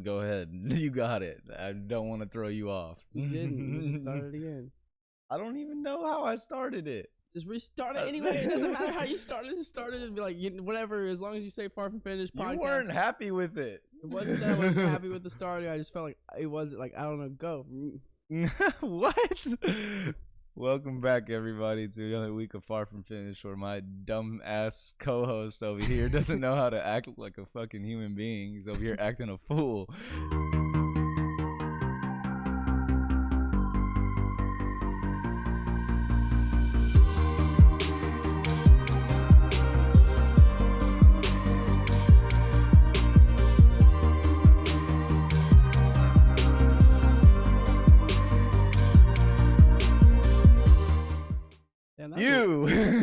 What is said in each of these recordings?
Go ahead. You got it. I don't want to throw you off. You didn't. You just started again. I don't even know how I started it. Just restart it anyway. It doesn't matter how you started. Just start it and be like, whatever. As long as you say far from finished podcast. You weren't happy with it. It wasn't that I wasn't happy with the starting. I just felt like it wasn't like, I don't know, go. What? Welcome back, everybody, to another week of Far From Finished, where my dumb ass co-host over here doesn't know how to act like a fucking human being. He's over here acting a fool.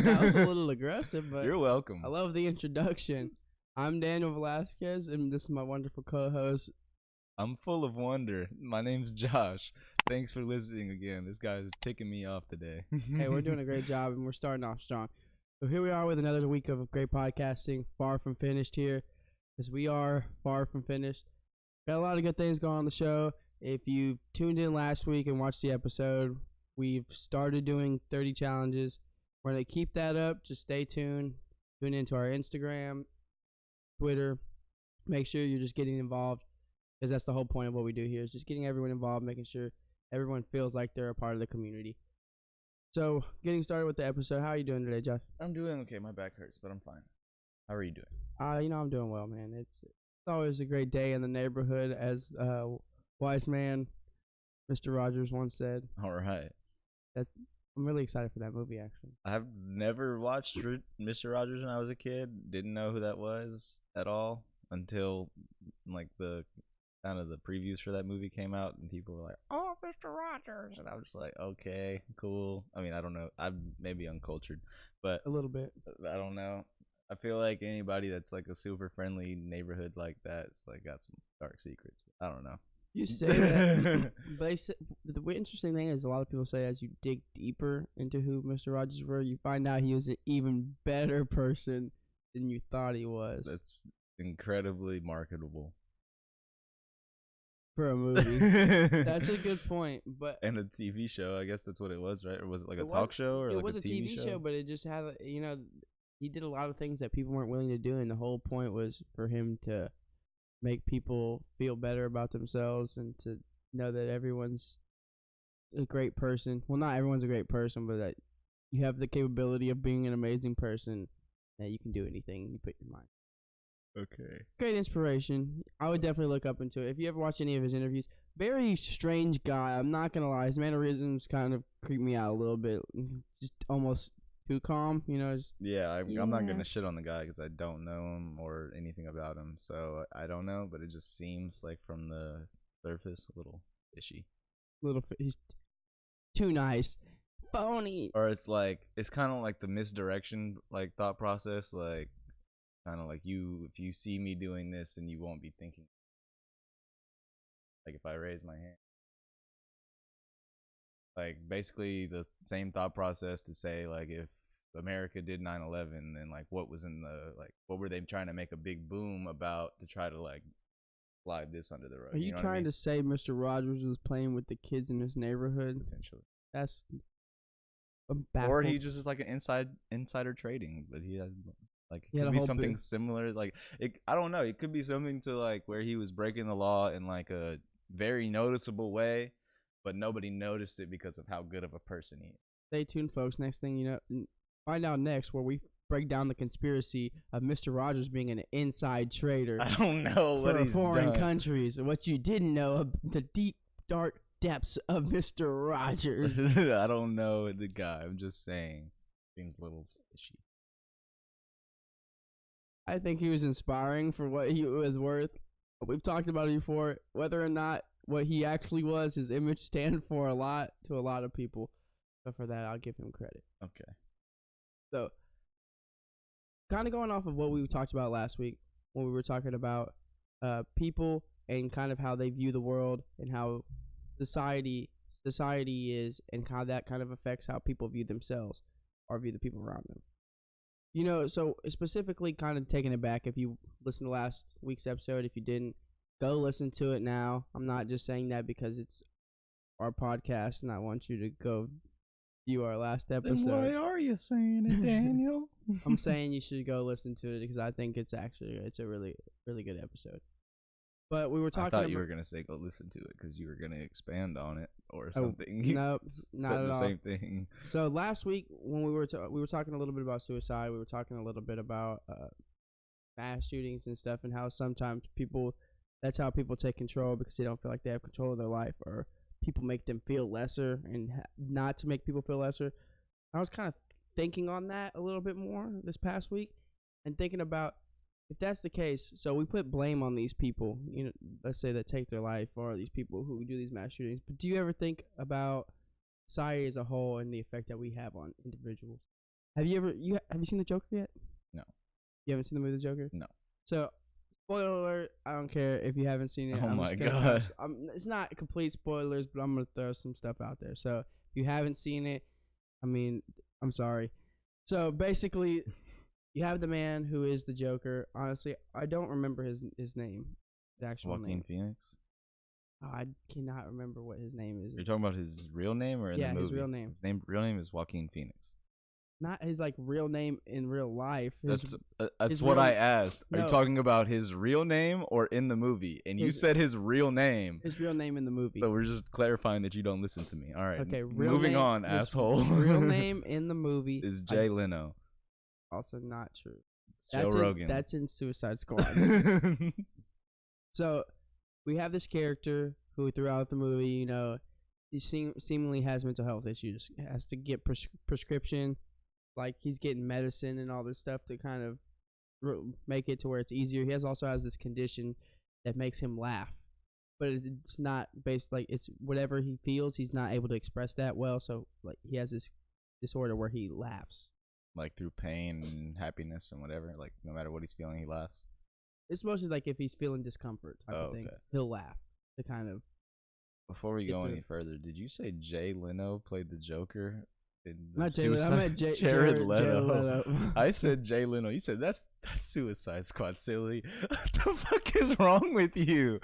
That was a little aggressive, but you're welcome. I love the introduction. I'm Daniel Velasquez, and this is my wonderful co-host. I'm full of wonder. My name's Josh. Thanks for listening again. This guy's ticking me off today. Hey, we're doing a great job, and we're starting off strong. So here we are with another week of great podcasting. Far from finished here, because we are far from finished. Got a lot of good things going on the show. If you tuned in last week and watched the episode, we've started doing 30 challenges. We're going to keep that up. Just stay tuned. Tune into our Instagram, Twitter. Make sure you're just getting involved, because that's the whole point of what we do here, is just getting everyone involved, making sure everyone feels like they're a part of the community. So, getting started with the episode. How are you doing today, Josh? I'm doing okay. My back hurts, but I'm fine. How are you doing? I'm doing well, man. It's always a great day in the neighborhood, as wise man Mr. Rogers once said. All right. I'm really excited for that movie, actually. I've never watched Mr. Rogers when I was a kid. Didn't know who that was at all until like the kind of the previews for that movie came out, and people were like, "Oh, Mr. Rogers," and I was just like, "Okay, cool." I mean, I don't know. I'm maybe uncultured, but A little bit. I don't know. I feel like anybody that's like a super friendly neighborhood like that is like got some dark secrets. I don't know. You say that, but the interesting thing is a lot of people say as you dig deeper into who Mr. Rogers were, you find out he was an even better person than you thought he was. That's incredibly marketable for a movie. That's a good point, but and a TV show. I guess that's what it was, right? Or was it like a talk show or like a TV show? But it just had, he did a lot of things that people weren't willing to do, and the whole point was for him to make people feel better about themselves and to know that everyone's a great person. Well, not everyone's a great person, but that you have the capability of being an amazing person, that you can do anything you put your mind. Okay. Great inspiration. I would definitely look up into it. If you ever watch any of his interviews, very strange guy. I'm not going to lie. His mannerisms kind of creep me out a little bit. Just almost too calm, I'm not gonna shit on the guy because I don't know him or anything about him, so I don't know. But it just seems like from the surface a little fishy. He's too nice, phony. Or it's kind of like the misdirection, like thought process, like kind of like if you see me doing this, then you won't be thinking. Like if I raise my hand. Like basically the same thought process to say like if America did 9/11, then like what were they trying to make a big boom about to try to like slide this under the rug? Are you trying to say Mr. Rogers was playing with the kids in his neighborhood? Potentially. That's or he just is like an insider trading, but he has like it could be something similar. Like I don't know. It could be something to like where he was breaking the law in like a very noticeable way, but nobody noticed it because of how good of a person he is. Stay tuned, folks. Next thing you know, find out next where we break down the conspiracy of Mr. Rogers being an inside trader. I don't know what he's foreign done. Countries. What you didn't know of the deep, dark depths of Mr. Rogers. I don't know the guy. I'm just saying. Seems a little fishy. I think he was inspiring for what he was worth. We've talked about it before. Whether or not what he actually was, his image stand for a lot to a lot of people. So for that, I'll give him credit. Okay. So, kind of going off of what we talked about last week when we were talking about people and kind of how they view the world and how society is and how that kind of affects how people view themselves or view the people around them. So specifically kind of taking it back, if you listened to last week's episode, if you didn't, go listen to it now. I'm not just saying that because it's our podcast and I want you to go view our last episode. Then why are you saying it, Daniel? I'm saying you should go listen to it because I think it's a really good episode. But we were talking. I thought you were gonna say go listen to it because you were gonna expand on it or something. Nope, not said at the all. same thing. So last week when we were talking a little bit about suicide, we were talking a little bit about mass shootings and stuff, and how sometimes that's how people take control because they don't feel like they have control of their life, or people make them feel lesser, and not to make people feel lesser. I was kind of thinking on that a little bit more this past week, and thinking about if that's the case. So we put blame on these people, let's say that take their life, or these people who do these mass shootings. But do you ever think about society as a whole and the effect that we have on individuals? Have you seen the Joker yet? No. You haven't seen the movie The Joker? No. So, spoiler alert, I don't care if you haven't seen it. Oh my God. It's not complete spoilers, but I'm going to throw some stuff out there. So, if you haven't seen it, I'm sorry. So, basically, you have the man who is the Joker. Honestly, I don't remember his name, his actual name. Joaquin Phoenix? I cannot remember what his name is. You're talking about his real name or in the movie? Yeah, his real name. His real name is Joaquin Phoenix. Not his real name in real life. That's what I asked. Are you talking about his real name or in the movie? And you said his real name. His real name in the movie. So we're just clarifying that you don't listen to me. All right. Okay. Moving on, asshole. Real name in the movie is Jay Leno. Also not true. It's Joe Rogan. That's in Suicide Squad. So we have this character who throughout the movie, he seemingly has mental health issues. Has to get prescription. Like he's getting medicine and all this stuff to kind of make it to where it's easier. He also has this condition that makes him laugh, but it's not based it's whatever he feels. He's not able to express that well, so he has this disorder where he laughs, through pain and happiness and whatever. No matter what he's feeling, he laughs. It's mostly if he's feeling discomfort type of thing, he'll laugh to kind of. Before we go any further, did you say Jay Leno played the Joker? Not Jay Leno. I meant Jared Leto. I said Jay Leno. You said that's Suicide Squad, silly. What the fuck is wrong with you?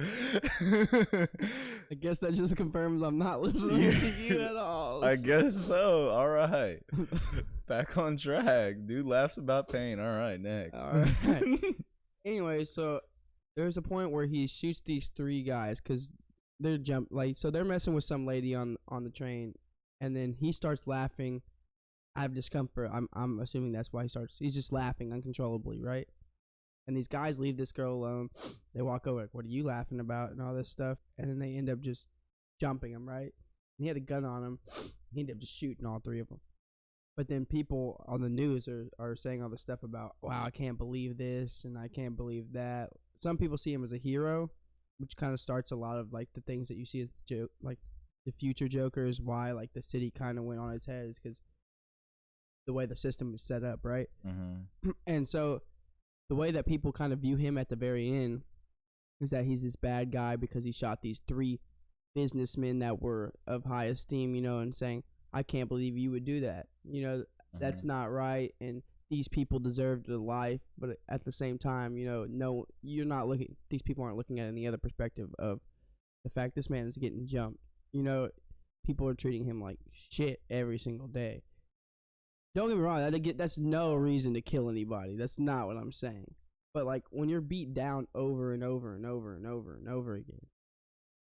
I guess that just confirms I'm not listening to you at all. I guess so. All right. Back on track. Dude laughs about pain. All right, next. All right. Anyway, so there's a point where he shoots these three guys because they're they're messing with some lady on the train. And then he starts laughing out of discomfort. I'm assuming that's why he's just laughing uncontrollably, right? And these guys leave this girl alone. They walk over, what are you laughing about? And all this stuff. And then they end up just jumping him, right? And he had a gun on him. He ended up just shooting all three of them. But then people on the news are saying all this stuff about, wow, I can't believe this and I can't believe that. Some people see him as a hero, which kind of starts a lot of the things that you see as the future Joker is why the city kind of went on its head is because the way the system is set up, right? Mm-hmm. And so the way that people kind of view him at the very end is that he's this bad guy because he shot these three businessmen that were of high esteem, and saying, I can't believe you would do that. That's not right, and these people deserved a life. But at the same time, no, you're not looking. These people aren't looking at any other perspective of the fact this man is getting jumped. People are treating him like shit every single day. Don't get me wrong, that's no reason to kill anybody. That's not what I'm saying. But when you're beat down over and over and over and over and over again,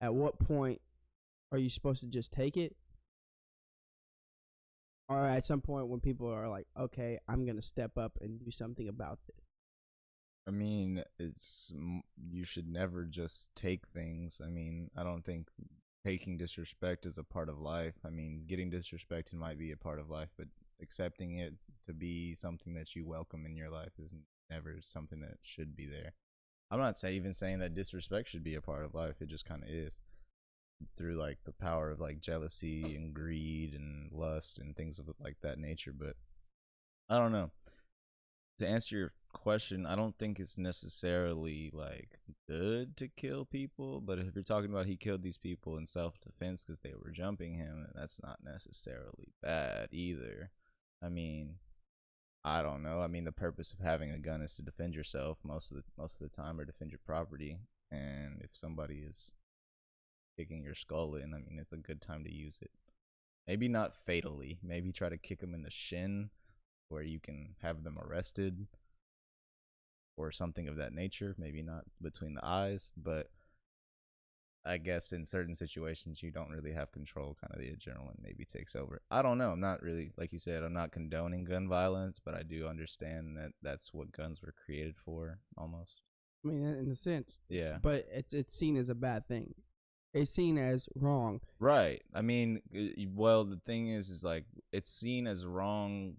at what point are you supposed to just take it? Or at some point when people are like, okay, I'm going to step up and do something about this. I mean, you should never just take things. I mean, I don't think taking disrespect is a part of life. I mean, getting disrespected might be a part of life, but accepting it to be something that you welcome in your life is never something that should be there. I'm not even saying that disrespect should be a part of life. It just kind of is through the power of jealousy and greed and lust and things of that nature. But I don't know. To answer your question, I don't think it's necessarily good to kill people, but if you're talking about he killed these people in self-defense because they were jumping him, that's not necessarily bad either. I mean, I don't know. I mean, the purpose of having a gun is to defend yourself most of the time, or defend your property. and if somebody is kicking your skull in, I mean, it's a good time to use it. Maybe not fatally. Maybe try to kick them in the shin where you can have them arrested or something of that nature. Maybe not between the eyes, but I guess in certain situations you don't really have control. Kind of the adrenaline maybe takes over. I don't know. I'm not really, like you said, I'm not condoning gun violence, but I do understand that that's what guns were created for, almost. I mean, in a sense. Yeah. But it's seen as a bad thing. It's seen as wrong. Right. I mean, well, the thing is like it's seen as wrong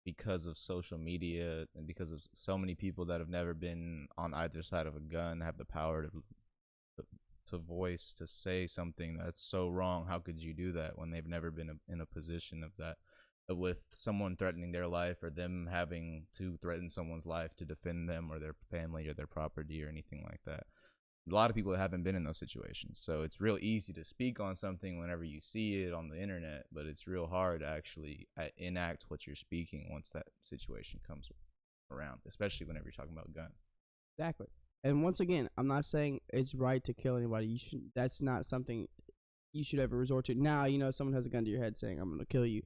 because of social media and because of so many people that have never been on either side of a gun have the power to voice, to say something that's so wrong. How could you do that when they've never been in a position of that, with someone threatening their life or them having to threaten someone's life to defend them or their family or their property or anything like that? A lot of people haven't been in those situations, so it's real easy to speak on something whenever you see it on the internet, but it's real hard to actually enact what you're speaking once that situation comes around, especially whenever you're talking about guns. Exactly. And once again, I'm not saying it's right to kill anybody. You should. That's not something you should ever resort to. Now, someone has a gun to your head saying, "I'm going to kill you."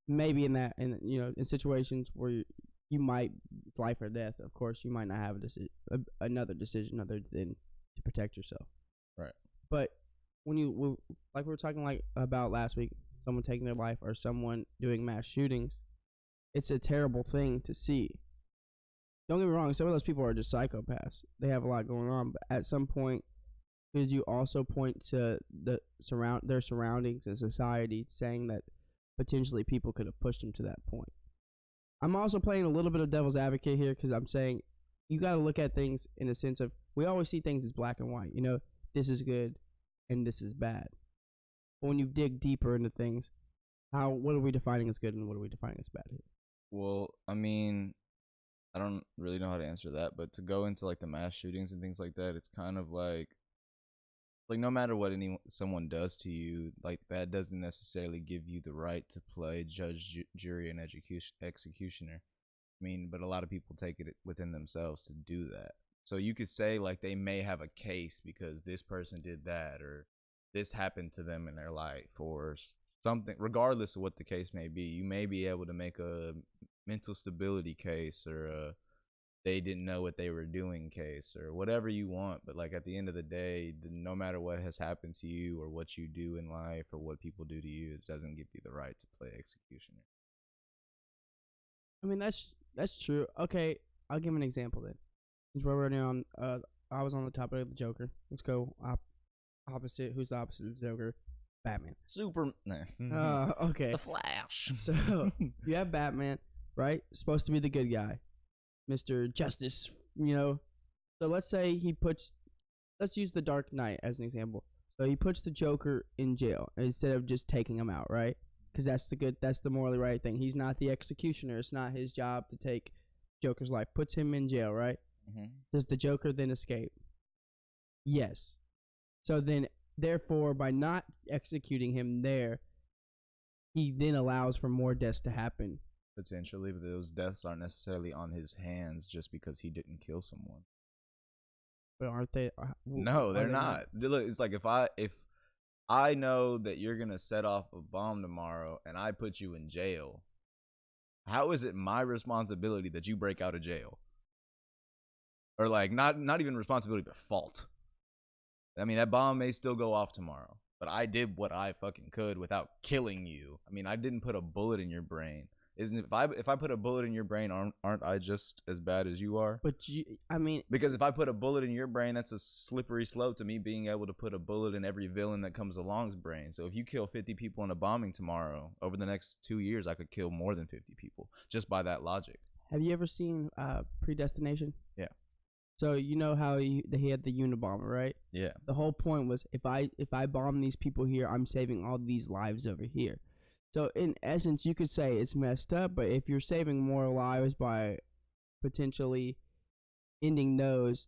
Maybe in situations where you might, it's life or death. Of course, you might not have another decision other than to protect yourself. Right. But when like we were talking about last week, someone taking their life or someone doing mass shootings, it's a terrible thing to see. Don't get me wrong, some of those people are just psychopaths. They have a lot going on, but at some point, could you also point to their surroundings and society, saying that potentially people could have pushed them to that point? I'm also playing a little bit of devil's advocate here because I'm saying you got to look at things in a sense of, we always see things as black and white. This is good and this is bad. But when you dig deeper into things, what are we defining as good and what are we defining as bad here? Well, I mean, I don't really know how to answer that, but to go into like the mass shootings and things like that, it's kind of like no matter what someone does to you, like that doesn't necessarily give you the right to play judge, jury, and executioner. I mean, but a lot of people take it within themselves to do that. So you could say like they may have a case because this person did that or this happened to them in their life or something. Regardless of what the case may be, you may be able to make a mental stability case or they didn't know what they were doing case or whatever you want. But like at the end of the day, no matter what has happened to you or what you do in life or what people do to you, it doesn't give you the right to play executioner. I mean, that's true. Okay, I'll give an example then. Since we're already on, I was on the topic of the Joker. Let's go opposite. Who's the opposite of the Joker? Batman. Okay. The Flash. So you have Batman, right? Supposed to be the good guy, Mr. Justice. So let's say let's use the Dark Knight as an example. So he puts the Joker in jail instead of just taking him out, right? Because that's the morally right thing. He's not the executioner. It's not his job to take Joker's life. Puts him in jail, right? Mm-hmm. Does the Joker then escape? Yes. So then, therefore, by not executing him there, he then allows for more deaths to happen. Potentially, but those deaths aren't necessarily on his hands just because he didn't kill someone. But aren't they? No, they're not. Look, it's like if I know that you're gonna set off a bomb tomorrow and I put you in jail, how is it my responsibility that you break out of jail? Or like not even responsibility, but fault. I mean, that bomb may still go off tomorrow, but I did what I fucking could without killing you. I mean, I didn't put a bullet in your brain. Isn't it, if I put a bullet in your brain, aren't I just as bad as you are? But because if I put a bullet in your brain, that's a slippery slope to me being able to put a bullet in every villain that comes along's brain. So if you kill 50 people in a bombing tomorrow, over the next 2 years, I could kill more than 50 people just by that logic. Have you ever seen Predestination? Yeah. So you know how he had the Unabomber, right? Yeah. The whole point was if I bomb these people here, I'm saving all these lives over here. So in essence, you could say it's messed up, but if you're saving more lives by potentially ending those,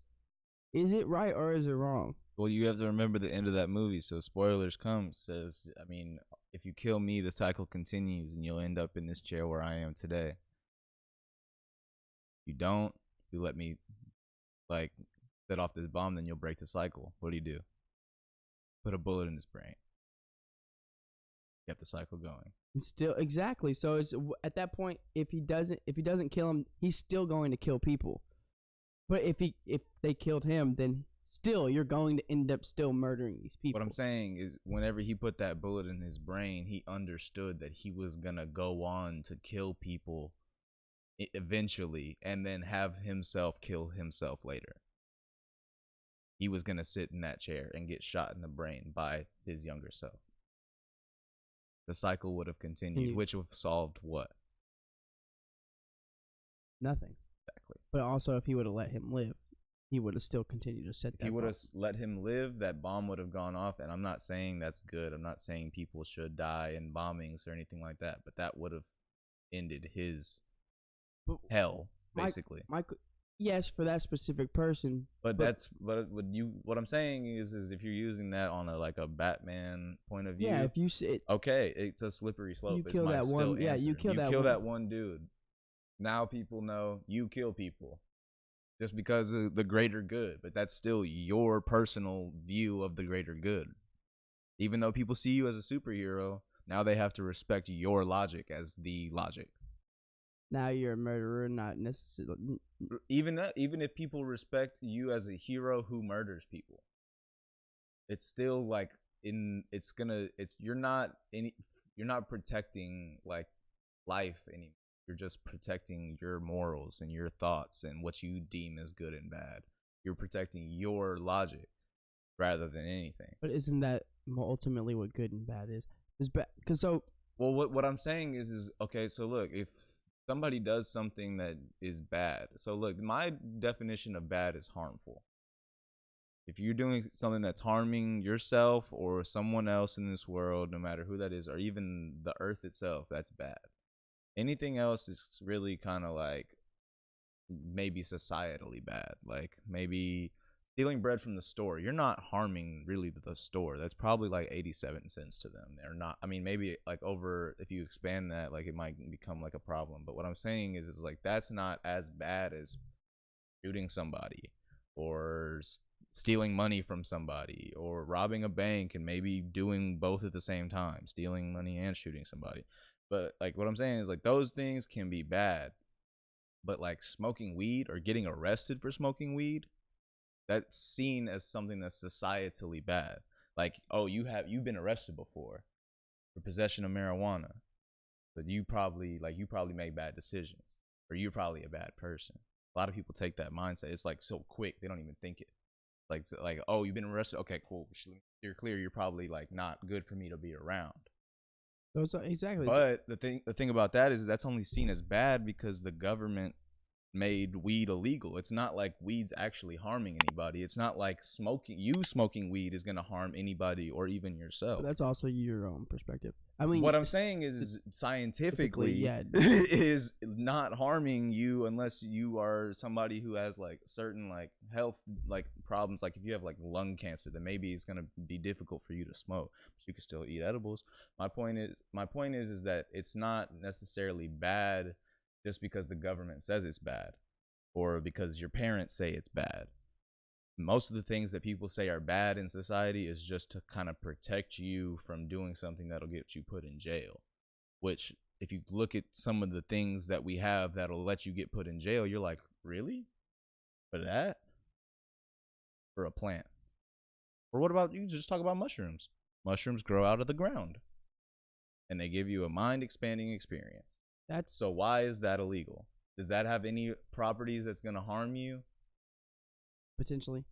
is it right or is it wrong? Well, you have to remember the end of that movie. So spoilers come. Says, I mean, if you kill me, the cycle continues and you'll end up in this chair where I am today. You don't, you let me, like, set off this bomb, then you'll break the cycle. What do? Put a bullet in his brain. Get the cycle going. And still, exactly. So it's at that point, if he doesn't kill him, he's still going to kill people. But if they killed him, then still you're going to end up still murdering these people. What I'm saying is, whenever he put that bullet in his brain, he understood that he was gonna go on to kill people eventually, and then have himself kill himself later. He was gonna sit in that chair and get shot in the brain by his younger self. The cycle would have continued, which would have solved what? Nothing. Exactly. But also, if he would have let him live, he would have still continued to set that. If he would have let him live, that bomb would have gone off. And I'm not saying that's good. I'm not saying people should die in bombings or anything like that. But that would have ended his hell, basically. Yes, for that specific person. But what I'm saying is if you're using that on a Batman point of view. Yeah, if you say okay, it's a slippery slope. You kill that one. Yeah, you kill that one dude. Now people know you kill people just because of the greater good, but that's still your personal view of the greater good. Even though people see you as a superhero, now they have to respect your logic as the logic. Now you're a murderer, not necessarily. Even if people respect you as a hero who murders people, it's still you're not protecting life anymore. You're just protecting your morals and your thoughts and what you deem as good and bad. You're protecting your logic rather than anything. But isn't that ultimately what good and bad is? Is bad because Well, what I'm saying is okay. So look, if somebody does something that is bad, so look, my definition of bad is harmful. If you're doing something that's harming yourself or someone else in this world, no matter who that is, or even the earth itself, that's bad. Anything else is really kind of maybe societally bad. Like maybe stealing bread from the store. You're not harming really the store. That's probably 87 cents to them. They're not. I mean, maybe if you expand that, it might become a problem. But what I'm saying is that's not as bad as shooting somebody or stealing money from somebody or robbing a bank and maybe doing both at the same time, stealing money and shooting somebody. But what I'm saying is those things can be bad, but smoking weed or getting arrested for smoking weed, that's seen as something that's societally bad. You've been arrested before for possession of marijuana, but you probably make bad decisions, or you're probably a bad person. A lot of people take that mindset. It's so quick, they don't even think it. Oh, you've been arrested. Okay, cool. You're clear. You're probably not good for me to be around. Exactly. But the thing about that is that's only seen as bad because the government made weed illegal. It's not like weed's actually harming anybody. It's not like smoking weed is going to harm anybody or even yourself. But that's also your own perspective. I mean, what I'm saying is scientifically is not harming you unless you are somebody who has certain health problems. If you have lung cancer, then maybe it's going to be difficult for you to smoke, but you can still eat edibles. My point is that it's not necessarily bad just because the government says it's bad or because your parents say it's bad. Most of the things that people say are bad in society is just to kind of protect you from doing something that'll get you put in jail, which if you look at some of the things that we have that'll let you get put in jail, you're like, really? For that? For a plant? Or what about, you just talk about mushrooms. Mushrooms grow out of the ground and they give you a mind expanding experience. So why is that illegal? Does that have any properties that's going to harm you? Potentially.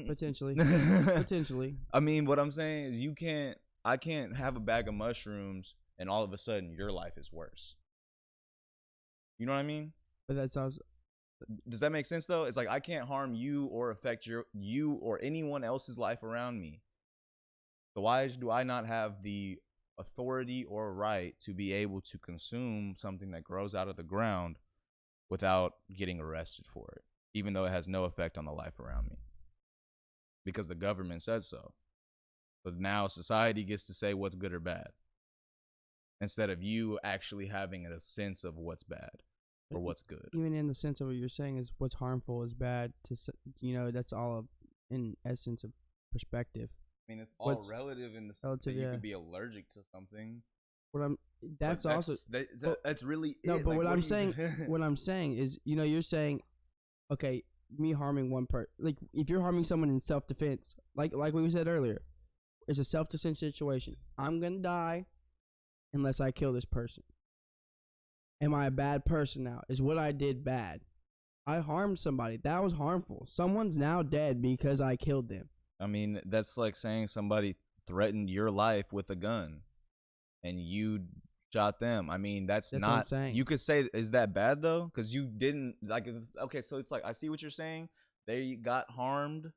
Potentially. I mean, what I'm saying is I can't have a bag of mushrooms and all of a sudden your life is worse. You know what I mean? But that sounds. Does that make sense though? It's I can't harm you or affect you or anyone else's life around me. So why do I not have the authority or right to be able to consume something that grows out of the ground without getting arrested for it, even though it has no effect on the life around me? Because the government said so. But now society gets to say what's good or bad instead of you actually having a sense of what's bad. or what's good. Even in the sense of what you're saying is what's harmful is bad. That's all in essence of perspective. I mean, it's all What's relative in the sense relative, that you yeah. could be allergic to something. What I'm that's But also that's really no. it. But Like, what I'm do you- saying, what I'm saying is, you're saying, okay, me harming one person, like if you're harming someone in self defense, like we said earlier, it's a self defense situation. I'm gonna die unless I kill this person. Am I a bad person now? Is what I did bad? I harmed somebody. That was harmful. Someone's now dead because I killed them. I mean, that's like saying somebody threatened your life with a gun, and you shot them. I mean, that's what I'm not. saying. You could say, is that bad though? Because you didn't like. Okay, so it's like I see what you're saying. They got harmed,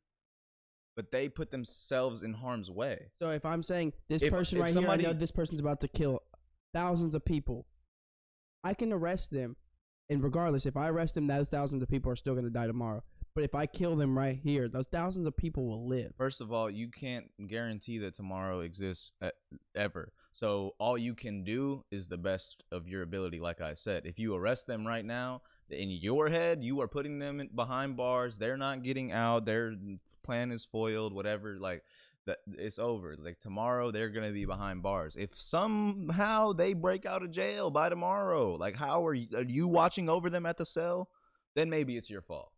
but they put themselves in harm's way. So if I'm saying this If person right somebody- here, I know this person's about to kill thousands of people, I can arrest them, and regardless, if I arrest them, those thousands of people are still going to die tomorrow. But if I kill them right here, those thousands of people will live. First of all, you can't guarantee that tomorrow exists ever. So all you can do is the best of your ability. Like I said, if you arrest them right now, in your head, you are putting them behind bars. They're not getting out. Their plan is foiled. Whatever. Like that, it's over. Like tomorrow, they're gonna be behind bars. If somehow they break out of jail by tomorrow, like how are you watching over them at the cell? Then maybe it's your fault.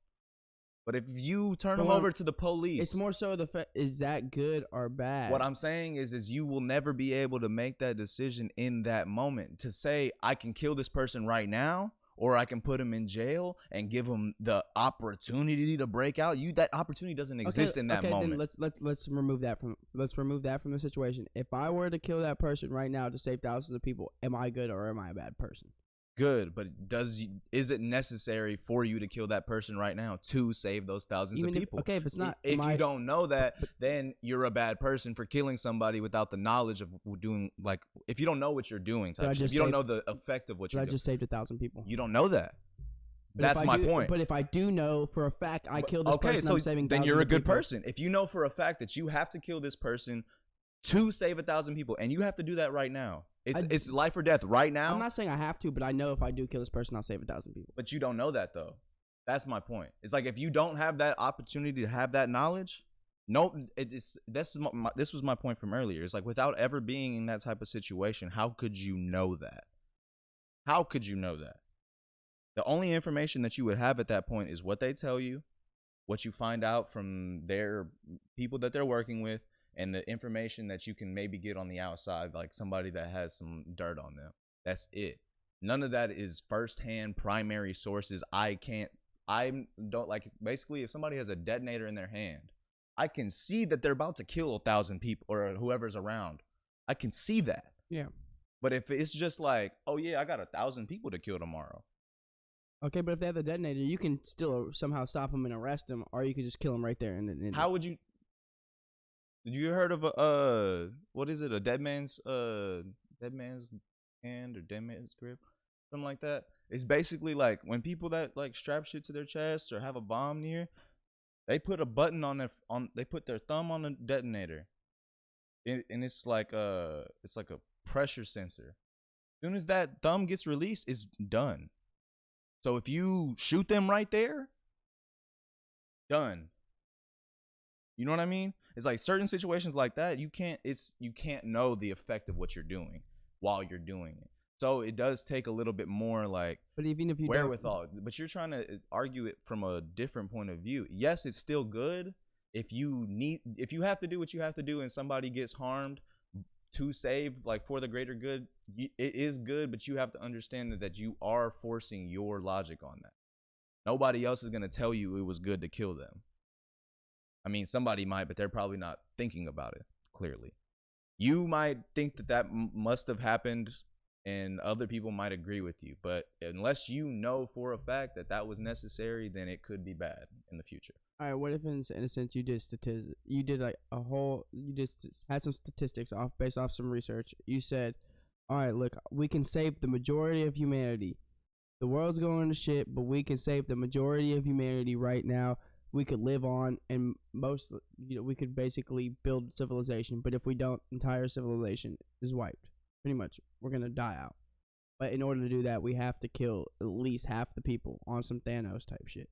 But if you turn them over to the police, it's more so the fact, is that good or bad? What I'm saying is you will never be able to make that decision in that moment to say, I can kill this person right now, or I can put him in jail and give him the opportunity to break out. That opportunity doesn't exist in that moment. Then let's remove that from the situation. If I were to kill that person right now to save thousands of people, am I good or am I a bad person? Good, but is it necessary for you to kill that person right now to save those thousands of people? If it's not, if you don't know that, then you're a bad person for killing somebody without the knowledge of doing, like, if you don't know what you're doing, if you don't know the effect of what you're doing. I just saved 1,000 people. You don't know that. That's my point. But if I do know for a fact I killed this person, I'm saving then you're a good people. person. If you know for a fact that you have to kill this person to save 1,000 people, and you have to do that right now. It's life or death right now. I'm not saying I have to, but I know if I do kill this person, I'll save 1,000 people. But you don't know that though. That's my point. It's like if you don't have that opportunity to have that knowledge, this was my point from earlier. It's like without ever being in that type of situation, how could you know that? How could you know that? The only information that you would have at that point is what they tell you, what you find out from their people that they're working with, and the information that you can maybe get on the outside, like somebody that has some dirt on them. That's it. None of that is firsthand primary sources. Basically, if somebody has a detonator in their hand, I can see that they're about to kill 1,000 people or whoever's around. I can see that. Yeah. But if it's just like, oh yeah, I got 1,000 people to kill tomorrow. Okay, but if they have the detonator, you can still somehow stop them and arrest them, or you could just kill them right there. And how would you? Did you heard of what is it? A dead man's hand or dead man's grip, something like that. It's basically like when people that like strap shit to their chest or have a bomb near, they put a button on they put their thumb on the detonator, and it's like a pressure sensor. As soon as that thumb gets released, it's done. So if you shoot them right there, done. You know what I mean? It's like certain situations like that, you can't know the effect of what you're doing while you're doing it. So it does take a little bit more like wherewithal. But you're trying to argue it from a different point of view. Yes, it's still good if you have to do what you have to do and somebody gets harmed to save, like for the greater good. It is good, but you have to understand that you are forcing your logic on that. Nobody else is going to tell you it was good to kill them. I mean, somebody might, but they're probably not thinking about it clearly. You might think that must have happened, and other people might agree with you. But unless you know for a fact that was necessary, then it could be bad in the future. All right, what if in a sense you just had some statistics based off some research. You said, all right, look, we can save the majority of humanity. The world's going to shit, but we can save the majority of humanity right now. We could live on, and we could basically build civilization. But if we don't, entire civilization is wiped. Pretty much, we're gonna die out. But in order to do that, we have to kill at least half the people on some Thanos type shit.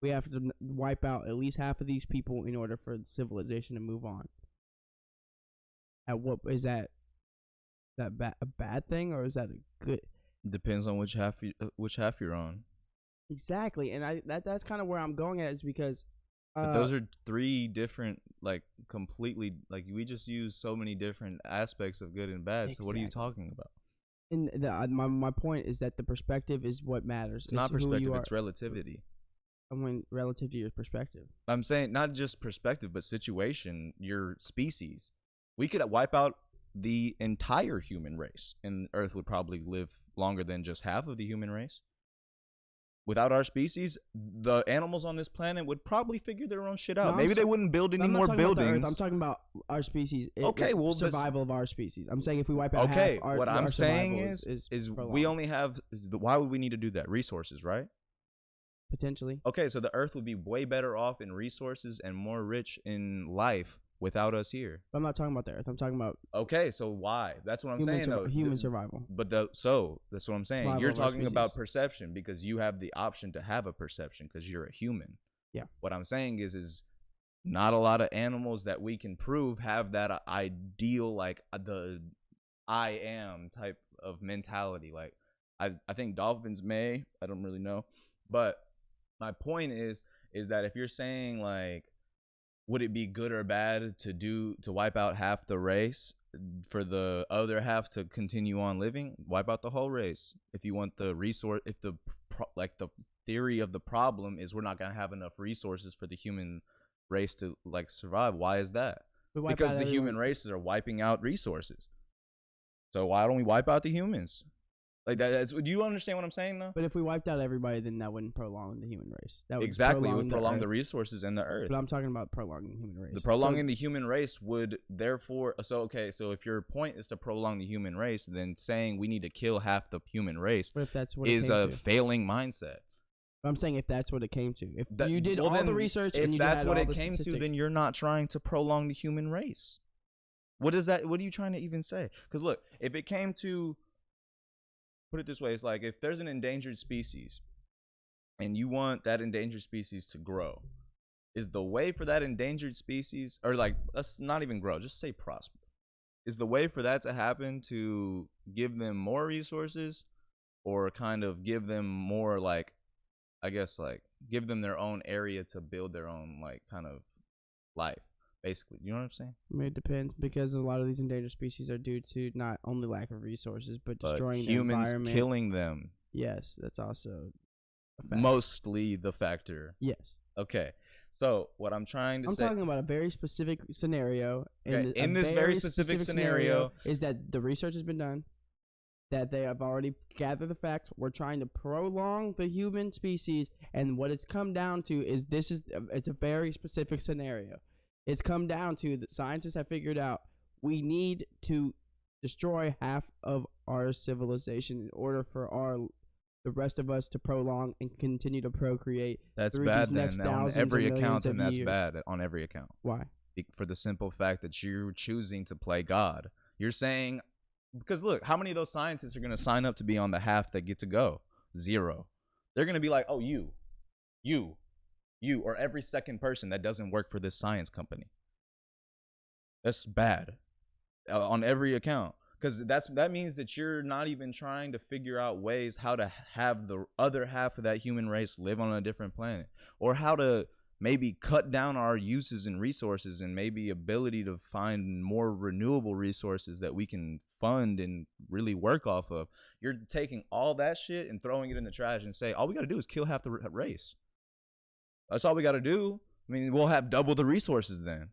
We have to wipe out at least half of these people in order for the civilization to move on. At what is that? A bad thing, or is that a good? Depends on which half you're on. Exactly, and that's kind of where I'm going at, is because But those are three different, like, completely, like, we just use so many different aspects of good and bad. So what are you talking about? And my point is that the perspective is what matters. It's not perspective, it's relativity. I mean, relative to your perspective. I'm saying not just perspective, but situation, your species. We could wipe out the entire human race, and Earth would probably live longer than just half of the human race. Without our species, the animals on this planet would probably figure their own shit out. No, Maybe they wouldn't build any more buildings. I'm talking about our species. Okay, well, survival of our species. I'm saying if we wipe out okay, half our, what I'm saying is we only have. Why would we need to do that? Resources, right? Potentially. Okay, so the Earth would be way better off in resources and more rich in life without us here. But I'm not talking about the Earth. I'm talking about. Okay, so why? That's what I'm saying, though. Human survival. But so that's what I'm saying. Survival You're of our talking about species. perception because you have the option to have a perception because you're a human. Yeah. What I'm saying is not a lot of animals that we can prove have that ideal, like, the I am type of mentality. Like, I think dolphins may. I don't really know. But my point is that if you're saying, like, would it be good or bad to wipe out half the race for the other half to continue on living? Wipe out the whole race. If you want the resource, if the theory of the problem is we're not going to have enough resources for the human race to, like, survive. Why is that? Because the human races are wiping out resources. So why don't we wipe out the humans? Like, do you understand what I'm saying, though? But if we wiped out everybody, then that wouldn't prolong the human race. That would exactly, it would prolong the resources and the Earth. But I'm talking about prolonging the human race. The prolonging the human race would therefore. So if your point is to prolong the human race, then saying we need to kill half the human race but if that's what is a failing mindset. But I'm saying if that's what it came to, if you did all the research, and you if that's had what all it the came statistics, to, then you're not trying to prolong the human race. What is that? What are you trying to even say? Because look, if it came to. Put it this way, it's like if there's an endangered species and you want that endangered species to grow, is the way for that endangered species, or, like, let's not even grow, just say prosper, is the way for that to happen to give them more resources or kind of give them more, like, I guess, like, give them their own area to build their own, like, kind of life? Basically, you know what I'm saying? I mean, it depends, because a lot of these endangered species are due to not only lack of resources, but destroying the environment. Humans killing them. Yes, that's also a factor. Mostly the factor. Yes. Okay. So what I'm trying to say, I'm talking about a very specific scenario. Okay. In this very specific scenario is that the research has been done, that they have already gathered the facts. We're trying to prolong the human species, and what it's come down to is it's a very specific scenario. It's come down to that scientists have figured out we need to destroy half of our civilization in order for the rest of us to prolong and continue to procreate. That's bad then on every account, and that's bad on every account. Why? For the simple fact that you're choosing to play God. You're saying, because look, how many of those scientists are going to sign up to be on the half that get to go? 0. They're going to be like, oh, you, or every second person that doesn't work for this science company. That's bad on every account, because that means that you're not even trying to figure out ways how to have the other half of that human race live on a different planet, or how to maybe cut down our uses and resources, and maybe ability to find more renewable resources that we can fund and really work off of. You're taking all that shit and throwing it in the trash and say all we got to do is kill half the race. That's all we got to do. I mean, we'll have double the resources then.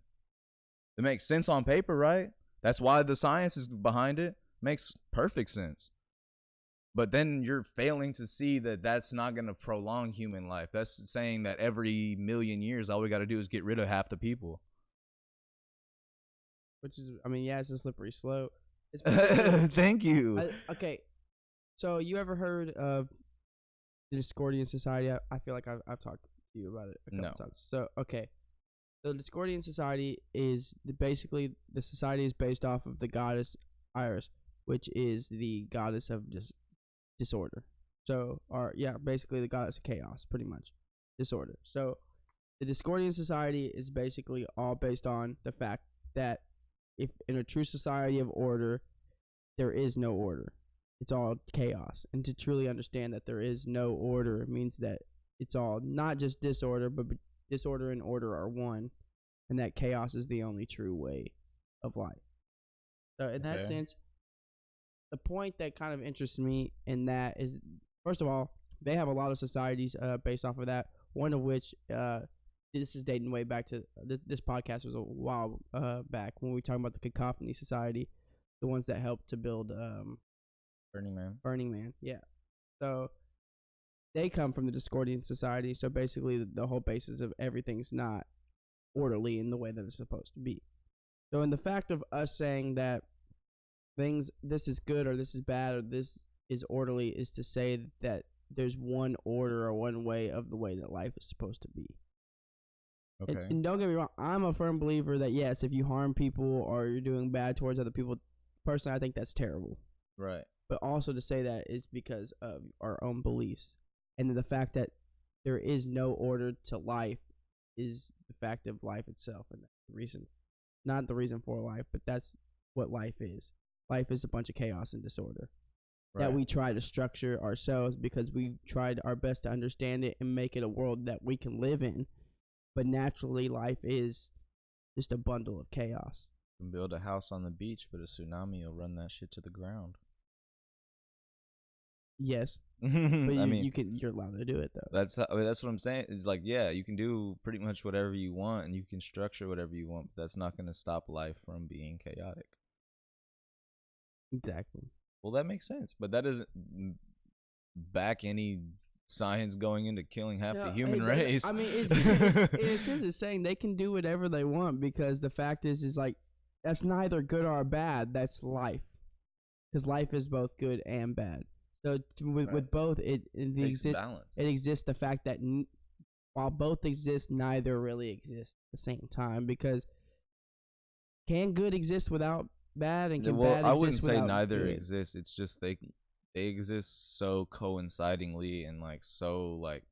It makes sense on paper, right? That's why the science is behind it. Makes perfect sense. But then you're failing to see that that's not going to prolong human life. That's saying that every million years, all we got to do is get rid of half the people. Which is, I mean, yeah, it's a slippery slope. Thank you. Okay. So you ever heard of the Discordian Society? I feel like I've talked you about it a couple times. So okay, the Discordian Society is basically the society is based off of the goddess Iris, which is the goddess of just disorder. So, basically the goddess of chaos, pretty much, disorder. So, the Discordian society is basically all based on the fact that if in a true society of order, there is no order. It's all chaos. And to truly understand that there is no order means that it's all not just disorder, but disorder and order are one, and that chaos is the only true way of life. So in that sense, the point that kind of interests me in that is, first of all, they have a lot of societies based off of that. One of which, this is dating way back to this podcast was a while back when we were talking about the Cacophony Society, the ones that helped to build Burning Man. Burning Man, yeah. So they come from the Discordian Society. So basically, the whole basis of everything's not orderly in the way that it's supposed to be. So in the fact of us saying that this is good or this is bad or this is orderly, is to say that there's one order or one way of the way that life is supposed to be. Okay. And don't get me wrong, I'm a firm believer that yes, if you harm people or you're doing bad towards other people, personally, I think that's terrible. Right. But also to say that is because of our own beliefs. And the fact that there is no order to life is the fact of life itself. And that's the reason, not the reason for life, but that's what life is. Life is a bunch of chaos and disorder. Right. That we try to structure ourselves because we tried our best to understand it and make it a world that we can live in. But naturally, life is just a bundle of chaos. You can build a house on the beach, but a tsunami will run that shit to the ground. Yes, but you're allowed to do it though. That's what I'm saying. It's like, yeah, you can do pretty much whatever you want, and you can structure whatever you want, but that's not going to stop life from being chaotic. Exactly. Well, that makes sense, but that doesn't back any science going into killing half the human race. I mean, it's just saying they can do whatever they want because the fact is like that's neither good or bad. That's life, because life is both good and bad. So with both, it balance. It exists. The fact that while both exist, neither really exist at the same time. Because can good exist without bad, and can bad exist without I wouldn't say neither good? exists. It's just they exist so coincidingly and like so like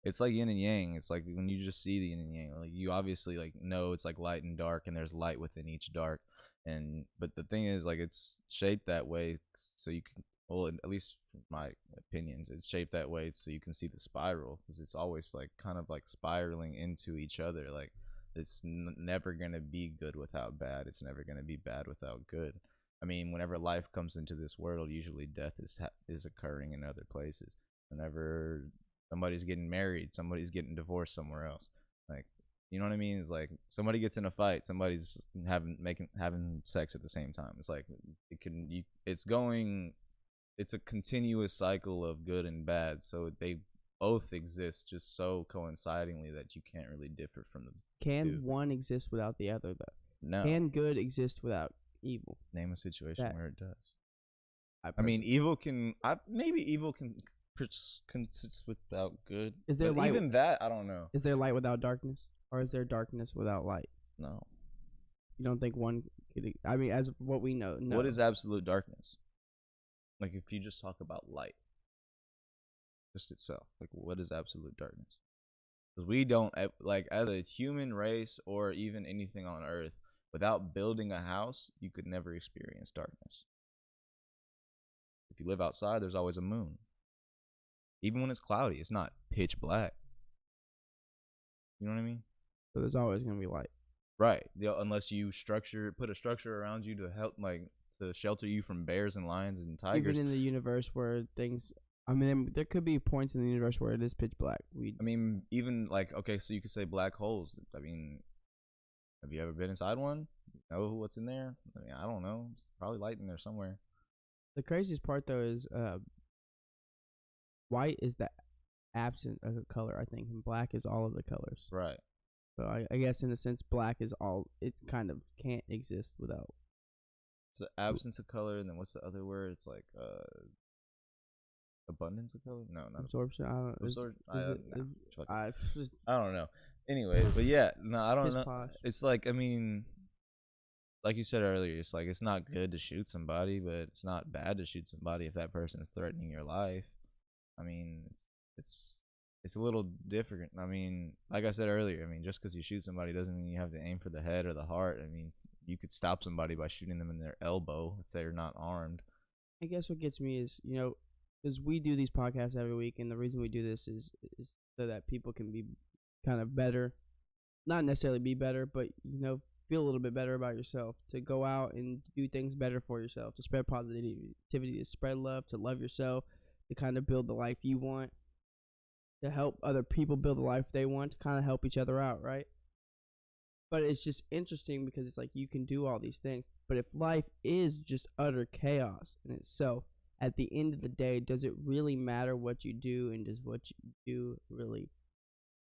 it's like yin and yang. It's like when you just see the yin and yang, like you obviously like know it's like light and dark, and there's light within each dark. But the thing is, like, it's shaped that way so you can. Well, at least from my opinions, it's shaped that way so you can see the spiral, because it's always like kind of like spiraling into each other. Like it's never gonna be good without bad. It's never gonna be bad without good. I mean, whenever life comes into this world, usually death is occurring in other places. Whenever somebody's getting married, somebody's getting divorced somewhere else. Like, you know what I mean? It's like somebody gets in a fight, somebody's having sex at the same time. It's like it's a continuous cycle of good and bad. So they both exist just so coincidingly that you can't really differ from them. Can one exist without the other, though? No. Can good exist without evil? Name a situation where it does. I mean, evil can consist without good. Is there light? Even that, I don't know. Is there light without darkness, or is there darkness without light? No. You don't think one could? I mean, as what we know, no. What is absolute darkness? Like, if you just talk about light, just itself, like, what is absolute darkness? Because we don't, like, as a human race or even anything on Earth, without building a house, you could never experience darkness. If you live outside, there's always a moon. Even when it's cloudy, it's not pitch black. You know what I mean? So there's always going to be light. Right. Unless you put a structure around you to help, like, to shelter you from bears and lions and tigers. Even in the universe where things, I mean, there could be points in the universe where it is pitch black. I mean, even like, okay, so you could say black holes. I mean, have you ever been inside one? Know what's in there? I mean, I don't know. It's probably light in there somewhere. The craziest part though is white is the absent of a color, I think, and black is all of the colors. Right. So I guess in a sense, black is all. It kind of can't exist without. It's the absence of color, and then what's the other word? It's like abundance of color. No, not absorption. I don't know. Anyway, but yeah, no, I don't know. It's like, I mean, like you said earlier, it's like it's not good to shoot somebody, but it's not bad to shoot somebody if that person is threatening your life. I mean, it's it's a little different. I mean, like I said earlier, I mean, just because you shoot somebody doesn't mean you have to aim for the head or the heart. I mean, you could stop somebody by shooting them in their elbow if they're not armed. I guess what gets me is, because we do these podcasts every week, and the reason we do this is so that people can be kind of better, not necessarily be better, but feel a little bit better about yourself, to go out and do things better for yourself, to spread positivity, to spread love, to love yourself, to kind of build the life you want, to help other people build the life they want, to kind of help each other out, right? But it's just interesting because it's like you can do all these things, but if life is just utter chaos in itself, at the end of the day, does it really matter what you do, and does what you do really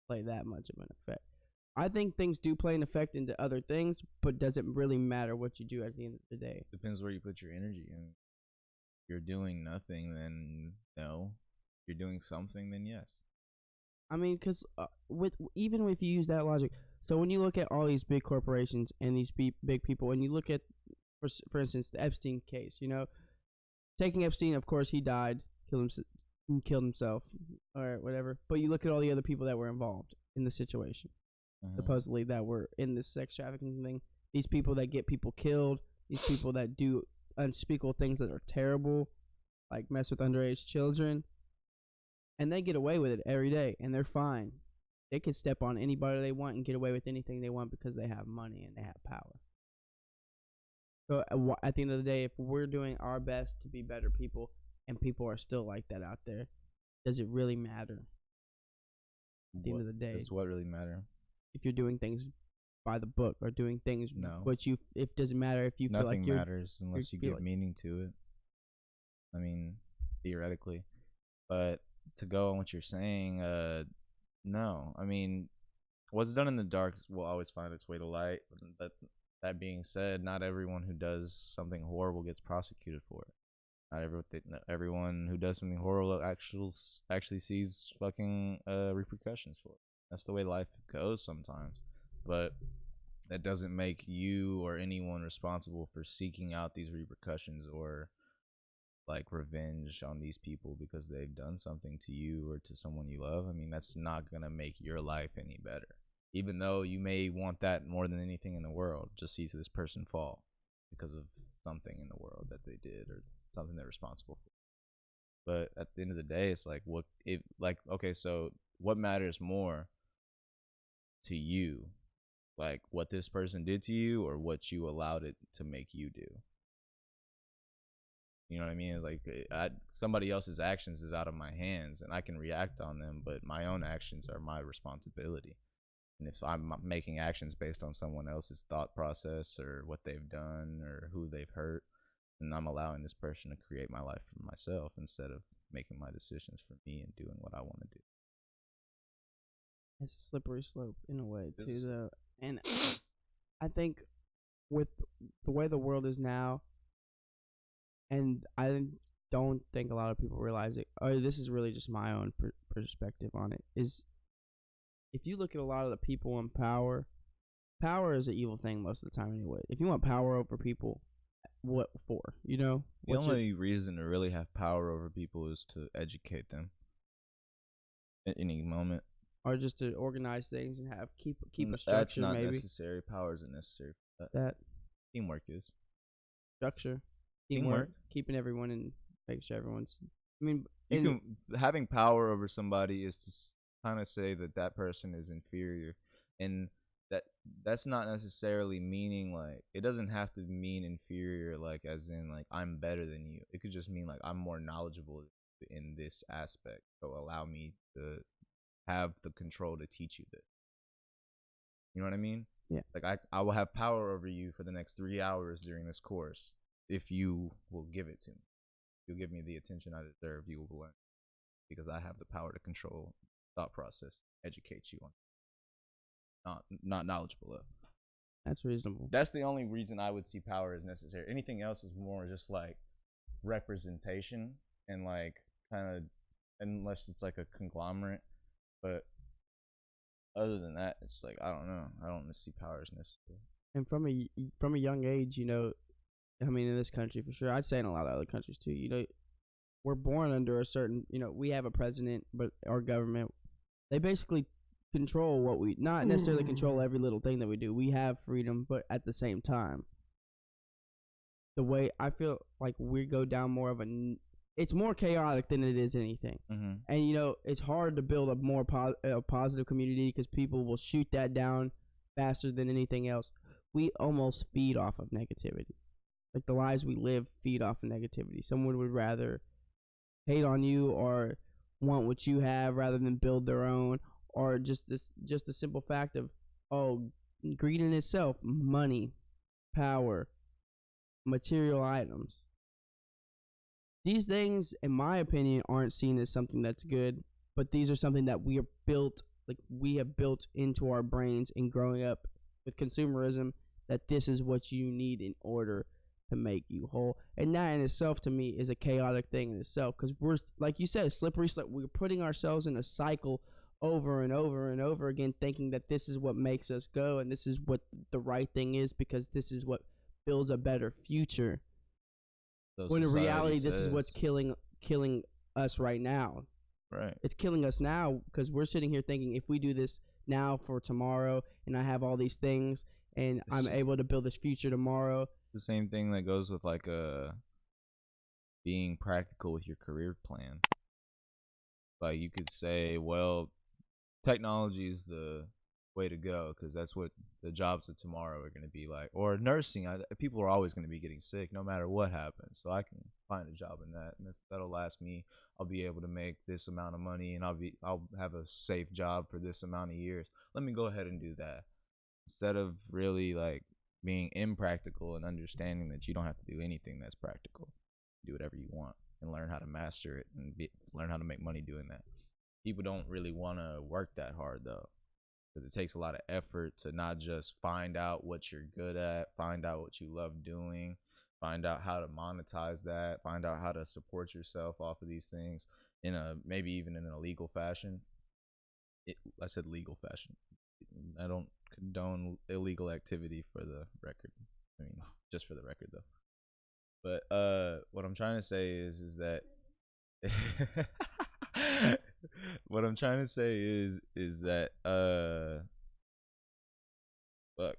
play that much of an effect? I think things do play an effect into other things, but does it really matter what you do at the end of the day? Depends where you put your energy in. If you're doing nothing, then no. If you're doing something, then yes. I mean, because even if you use that logic, so when you look at all these big corporations and these big people, and you look at, for instance, the Epstein case, taking Epstein, of course, he died, killed himself, or whatever. But you look at all the other people that were involved in the situation, supposedly that were in this sex trafficking thing. These people that get people killed, these people that do unspeakable things that are terrible, like mess with underage children, and they get away with it every day, and they're fine. They can step on anybody they want and get away with anything they want because they have money and they have power. So at the end of the day, if we're doing our best to be better people, and people are still like that out there, does it really matter? At the end of the day, does what really matter? If you're doing things by the book or doing things, no. It doesn't matter if you Nothing feel like matters unless you give meaning to it. I mean, theoretically, but to go on what you're saying, no. I mean, what's done in the dark will always find its way to light. But that being said, not everyone who does something horrible gets prosecuted for it. Not everyone who does something horrible actually sees fucking repercussions for it. That's the way life goes sometimes. But that doesn't make you or anyone responsible for seeking out these repercussions or like revenge on these people because they've done something to you or to someone you love. I mean, that's not gonna make your life any better. Even though you may want that more than anything in the world, just see this person fall because of something in the world that they did or something they're responsible for. But at the end of the day, it's like okay, so what matters more to you? Like what this person did to you or what you allowed it to make you do? You know what I mean? It's like somebody else's actions is out of my hands and I can react on them, but my own actions are my responsibility. And if I'm making actions based on someone else's thought process or what they've done or who they've hurt, then I'm allowing this person to create my life for myself instead of making my decisions for me and doing what I want to do. It's a slippery slope in a way too, though. And I think with the way the world is now, and I don't think a lot of people realize it. Oh, this is really just my own perspective on it. Is if you look at a lot of the people in power, power is an evil thing most of the time anyway. If you want power over people, what for? The only reason to really have power over people is to educate them at any moment. Or just to organize things and keep a structure. That's not maybe necessary. Power isn't necessary for that. Teamwork is. Structure. Teamwork. Keeping everyone and making sure everyone's. I mean, having power over somebody is to kind of say that person is inferior, and that's not necessarily meaning like it doesn't have to mean inferior like as in like I'm better than you. It could just mean like I'm more knowledgeable in this aspect, so allow me to have the control to teach you this. You know what I mean? Yeah. Like I will have power over you for the next 3 hours during this course if you will give it to me. If you'll give me the attention I deserve, you will learn because I have the power to control thought process, educate you on. Not knowledgeable of. That's reasonable. That's the only reason I would see power as necessary. Anything else is more just like representation and like kind of unless it's like a conglomerate. But other than that, it's like I don't know. I don't see power as necessary. And from a young age, I mean, in this country for sure, I'd say in a lot of other countries too, we're born under a certain, we have a president, but our government, they basically control what we, not necessarily control every little thing that we do. We have freedom, but at the same time, the way I feel like we go down more of it's more chaotic than it is anything. Mm-hmm. And it's hard to build a more positive community because people will shoot that down faster than anything else. We almost feed off of negativity. Like the lives we live feed off of negativity. Someone would rather hate on you or want what you have rather than build their own, or just the simple fact of, greed in itself, money, power, material items. These things, in my opinion, aren't seen as something that's good, but these are something that we have built into our brains in growing up with consumerism, that this is what you need in order to make you whole. And that in itself, to me, is a chaotic thing in itself, because we're, like you said, slippery slope. We're putting ourselves in a cycle over and over and over again, thinking that this is what makes us go and this is what the right thing is because this is what builds a better future. So when in reality, says, this is what's killing us right now. Right. It's killing us now because we're sitting here thinking if we do this now for tomorrow and I have all these things and I'm able to build this future tomorrow. The same thing that goes with like being practical with your career plan. Like you could say, well, technology is the way to go because that's what the jobs of tomorrow are going to be like. Or nursing, people are always going to be getting sick no matter what happens. So I can find a job in that, and that'll last me. I'll be able to make this amount of money, and I'll have a safe job for this amount of years. Let me go ahead and do that instead of really like being impractical and understanding that you don't have to do anything that's practical. Do whatever you want and learn how to master it and learn how to make money doing that. People don't really want to work that hard though, because it takes a lot of effort to not just find out what you're good at, find out what you love doing, find out how to monetize that, find out how to support yourself off of these things in a maybe even in a legal fashion. I said legal fashion. I don't condone illegal activity for the record. I mean, just for the record though. But what I'm trying to say is that what I'm trying to say is that look,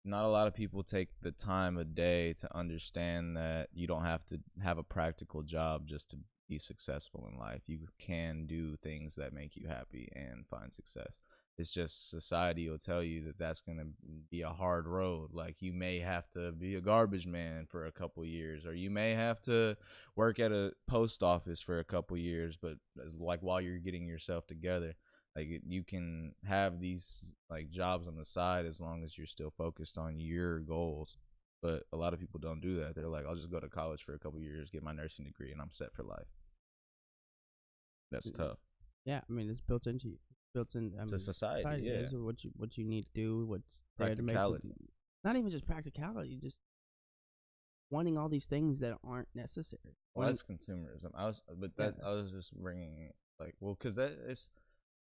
not a lot of people take the time of day to understand that you don't have to have a practical job just to be successful in life. You can do things that make you happy and find success. It's just society will tell you that that's going to be a hard road. Like you may have to be a garbage man for a couple years, or you may have to work at a post office for a couple years, but like while you're getting yourself together, like you can have these like jobs on the side as long as you're still focused on your goals. But a lot of people don't do that. They're like, I'll just go to college for a couple years, get my nursing degree, and I'm set for life. That's tough. Yeah, I mean, it's built into you. Built in. It's a society. Yeah. Is what you need to do. What's there to make not even just practicality, just wanting all these things that aren't necessary. Well, that's consumerism. I was just bringing like, well, because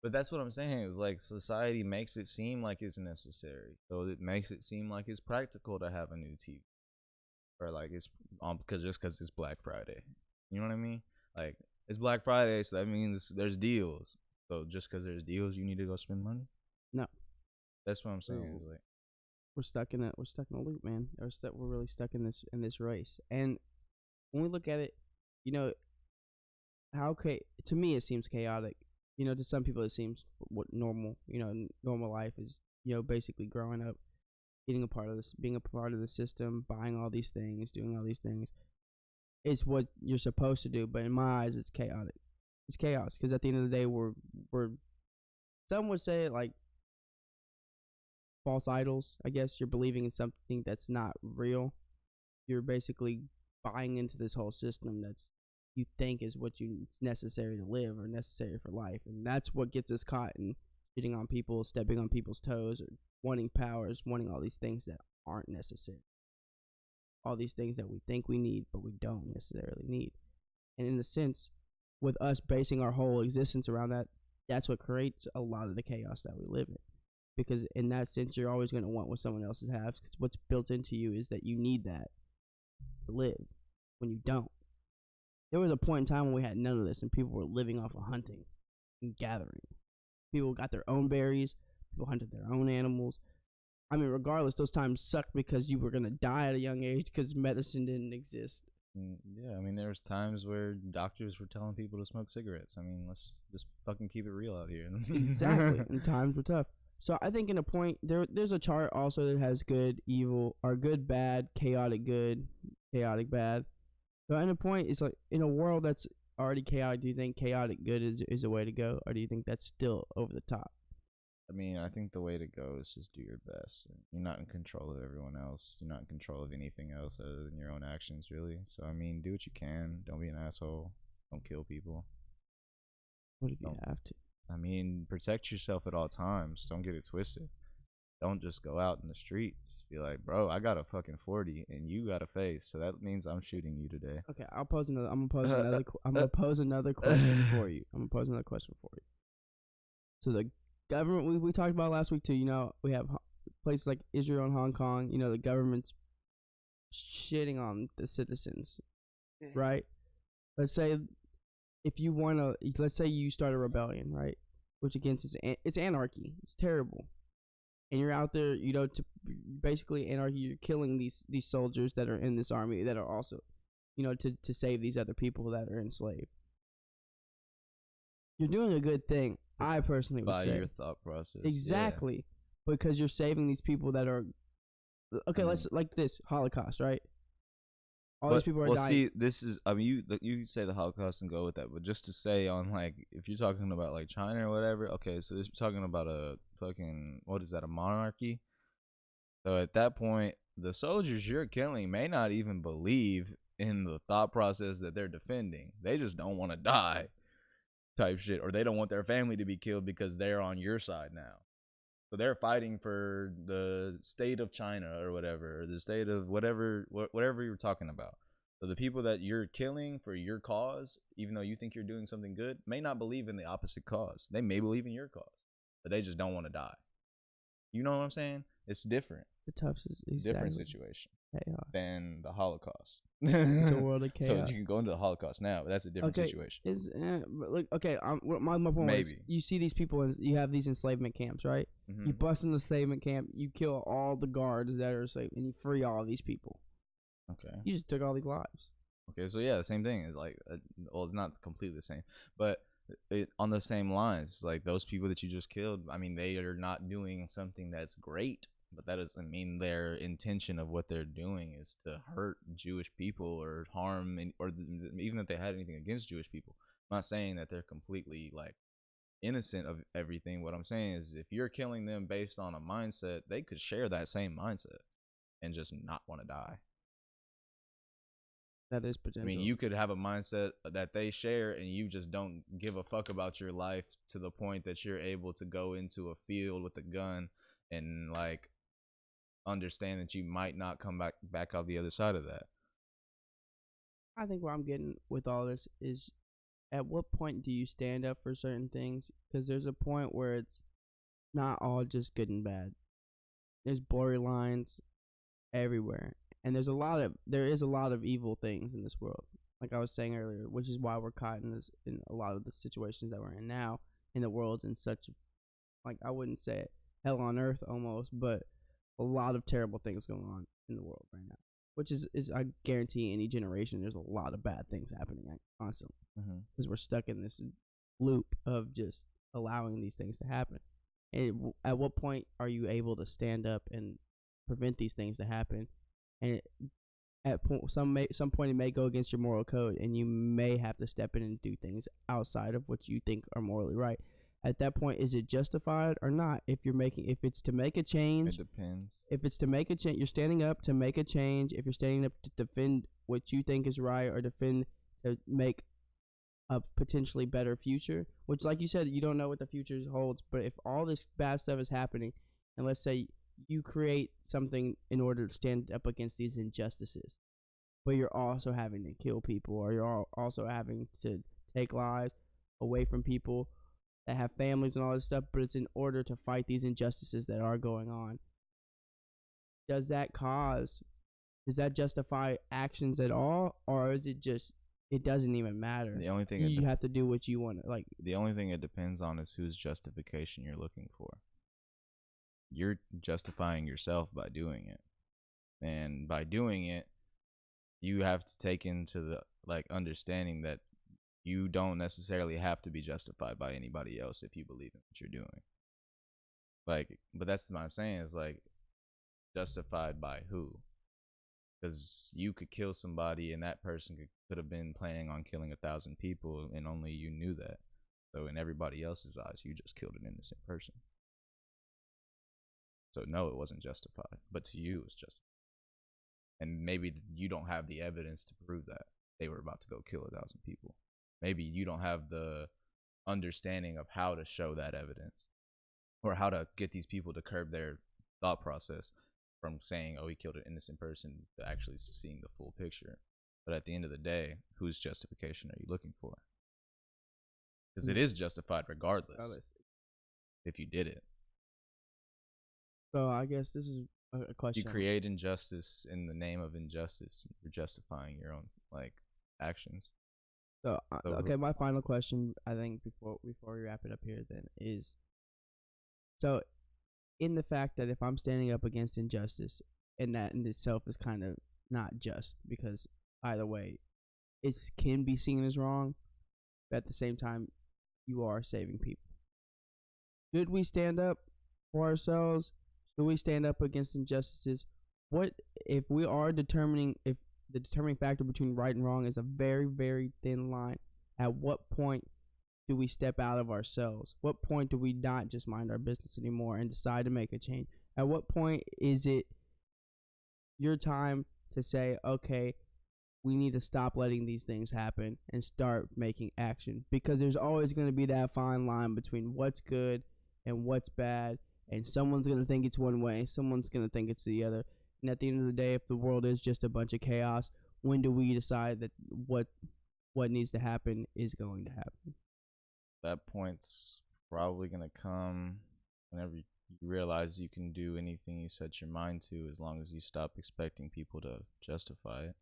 but that's what I'm saying. Is like society makes it seem like it's necessary, so it makes it seem like it's practical to have a new TV, or like it's because it's Black Friday. You know what I mean? Like it's Black Friday, so that means there's deals. So just because there's deals, you need to go spend money? No, that's what I'm saying. Is like we're stuck in a loop, man. We're really stuck in this race. And when we look at it, to me it seems chaotic. To some people it seems what normal. Normal life is. Basically growing up, being a part of the system, buying all these things, doing all these things. It's what you're supposed to do, but in my eyes, it's chaotic. It's chaos because at the end of the day, we're some would say it like false idols. I guess you're believing in something that's not real. You're basically buying into this whole system that's you think is what it's necessary to live or necessary for life, and that's what gets us caught in shitting on people, stepping on people's toes, or wanting powers, wanting all these things that aren't necessary. All these things that we think we need, but we don't necessarily need. And in a sense, with us basing our whole existence around that, that's what creates a lot of the chaos that we live in. because in that sense, you're always going to want what someone else has. Cause what's built into you is that you need that to live. When you don't, there was a point in time when we had none of this, and people were living off of hunting and gathering. People got their own berries. People hunted their own animals. I mean, regardless, those times sucked because you were gonna die at a young age because medicine didn't exist. Yeah, I mean, there was times where doctors were telling people to smoke cigarettes. I mean, let's just fucking keep it real out here. Exactly, and times were tough. So I think in a point there's a chart also that has good, evil, or good, bad, chaotic, good, chaotic, bad. So in a point, it's like in a world that's already chaotic. Do you think chaotic good is a way to go, or do you think that's still over the top? I mean, I think the way to go is just do your best. You're not in control of everyone else. You're not in control of anything else other than your own actions, really. So, I mean, do what you can. Don't be an asshole. Don't kill people. What if you Don't. have to? I mean, protect yourself at all times. Don't get it twisted. Don't just go out in the street. Just be like, bro, I got a fucking 40 and you got a face. So that means I'm shooting you today. Okay, I'll pose another. I'm gonna pose another question for you. I'm gonna pose another question for you. So the government we talked about last week too. You know, we have places like Israel and Hong Kong. You know, the government's shitting on the citizens, right? Let's say if you want to, let's say you start a rebellion, right? Which against it's anarchy. It's terrible, and you're out there, you know, to basically anarchy. You're killing these soldiers that are in this army that are also, you know, to save these other people that are enslaved. You're doing a good thing. I personally would say by your thought process. Exactly, because you're saving these people that are okay. Let's like this Holocaust, right? All these people are dying. See, this is. I mean, you say the Holocaust and go with that, but just to say on like, if you're talking about like China or whatever, okay, so you're talking about a fucking what is that? A monarchy. So at that point, the soldiers you're killing may not even believe in the thought process that they're defending. They just don't want to die, type shit, or they don't want their family to be killed because they're on your side now. So they're fighting for the state of China or whatever, or the state of whatever you're talking about. So the people that you're killing for your cause, even though you think you're doing something good, may not believe in the opposite cause. They may believe in your cause, but they just don't want to die. You know what I'm saying? It's different. The tough Different situation than the Holocaust. It's a world of chaos. So you can go into the Holocaust now, but that's a different situation. My point was, you see these people and you have these enslavement camps, right? Mm-hmm. You bust in the enslavement camp, you kill all the guards that are enslaved, and you free all of these people. Okay. You just took all these lives. Okay, so yeah, the same thing is like, well, it's not completely the same, but on the same lines, like those people that you just killed, I mean, they are not doing something that's great. But that doesn't mean their intention of what they're doing is to hurt Jewish people or harm, or even if they had anything against Jewish people. I'm not saying that they're completely like innocent of everything. What I'm saying is, if you're killing them based on a mindset, they could share that same mindset and just not want to die. That is potential. I mean, you could have a mindset that they share and you just don't give a fuck about your life to the point that you're able to go into a field with a gun and like understand that you might not come back out the other side of that. I think where I'm getting with all this is, at what point do you stand up for certain things? Because there's a point where it's not all just good and bad. There's blurry lines everywhere, and there is a lot of evil things in this world. Like I was saying earlier, which is why we're caught in a lot of the situations that we're in now. In the world's in such, like, I wouldn't say it, hell on earth almost, but a lot of terrible things going on in the world right now, which is I guarantee any generation there's a lot of bad things happening constantly, because we're stuck in this loop of just allowing these things to happen. And at what point are you able to stand up and prevent these things to happen? And at some point it may go against your moral code, and you may have to step in and do things outside of what you think are morally right. At that point, is it justified or not? If it's to make a change, it depends. If it's to make a change, you're standing up to make a change. If you're standing up to defend what you think is right, or defend to make a potentially better future, which, like you said, you don't know what the future holds. But if all this bad stuff is happening, and let's say you create something in order to stand up against these injustices, but you're also having to kill people, or you're also having to take lives away from people, that have families and all this stuff, but it's in order to fight these injustices that are going on. Does that justify actions at all, or is it just it doesn't even matter? The only thing you have to do what you want. Like, the only thing it depends on is whose justification you're looking for. You're justifying yourself by doing it, and by doing it, you have to take into the understanding that you don't necessarily have to be justified by anybody else if you believe in what you're doing. But that's what I'm saying is justified by who? Because you could kill somebody and that person could have been planning on killing 1,000 people and only you knew that. So in everybody else's eyes, you just killed an innocent person. So no, it wasn't justified, but to you, it was justified. And maybe you don't have the evidence to prove that they were about to go kill 1,000 people. Maybe you don't have the understanding of how to show that evidence or how to get these people to curb their thought process from saying, oh, he killed an innocent person, to actually seeing the full picture. But at the end of the day, whose justification are you looking for? Because it is justified regardless if you did it. So I guess this is a question. You create injustice in the name of injustice. You're justifying your own actions. So okay, my final question, I think, before we wrap it up here, then is, so in the fact that if I'm standing up against injustice, and that in itself is kind of not just, because either way, it can be seen as wrong, but at the same time, you are saving people. Should we stand up for ourselves? Should we stand up against injustices? What if we are determining, if the determining factor between right and wrong is a very, very thin line? At what point do we step out of ourselves? What point do we not just mind our business anymore and decide to make a change? At what point is it your time to say, okay, we need to stop letting these things happen and start making action? Because there's always going to be that fine line between what's good and what's bad. And someone's going to think it's one way, someone's going to think it's the other. And at the end of the day, if the world is just a bunch of chaos, when do we decide that what needs to happen is going to happen? That point's probably going to come whenever you realize you can do anything you set your mind to, as long as you stop expecting people to justify it.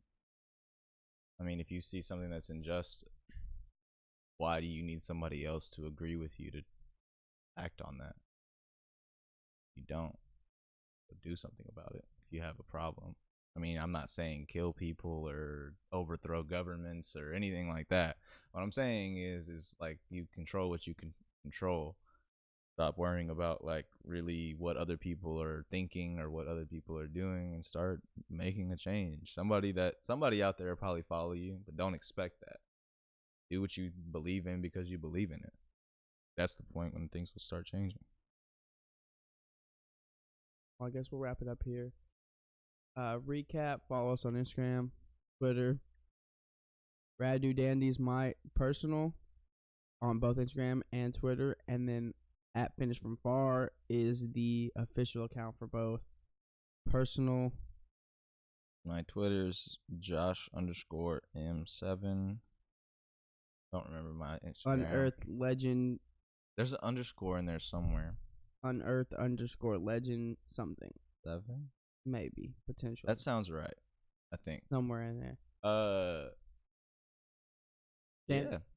I mean, if you see something that's unjust, why do you need somebody else to agree with you to act on that? You don't. So do something about it if you have a problem. I mean, I'm not saying kill people or overthrow governments or anything like that. What I'm saying is you control what you can control. Stop worrying about really what other people are thinking or what other people are doing, and start making a change. Somebody out there will probably follow you, but don't expect that. Do what you believe in because you believe in it. That's the point when things will start changing. I guess we'll wrap it up here. Recap, follow us on Instagram, Twitter. Radu Dandy's my personal on both Instagram and Twitter, and then at Finish From Far is the official account for both. Personal. My Twitter's Josh_M7. Don't remember my Instagram. Unearth Legend. There's an underscore in there somewhere. Unearth_legend something. 7? Maybe. Potentially. That sounds right, I think. Somewhere in there.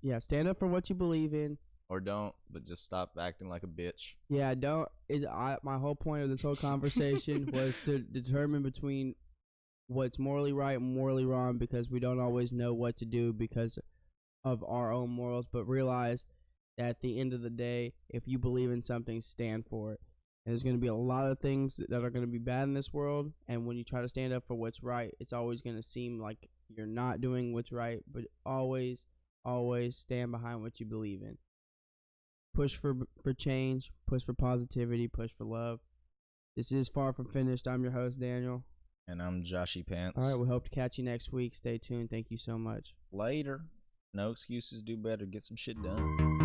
Yeah. Stand up for what you believe in. Or don't, but just stop acting like a bitch. Yeah, don't. My whole point of this whole conversation was to determine between what's morally right and morally wrong, because we don't always know what to do because of our own morals, but realize that at the end of the day, if you believe in something, stand for it. And there's going to be a lot of things that are going to be bad in this world, and when you try to stand up for what's right, it's always going to seem like you're not doing what's right, but always stand behind what you believe in. Push for change, push for positivity, push for love. This is Far From Finished. I'm your host, Daniel. And I'm Joshy Pants. All right, we hope to catch you next week. Stay tuned. Thank you so much. Later. No excuses, do better. Get some shit done.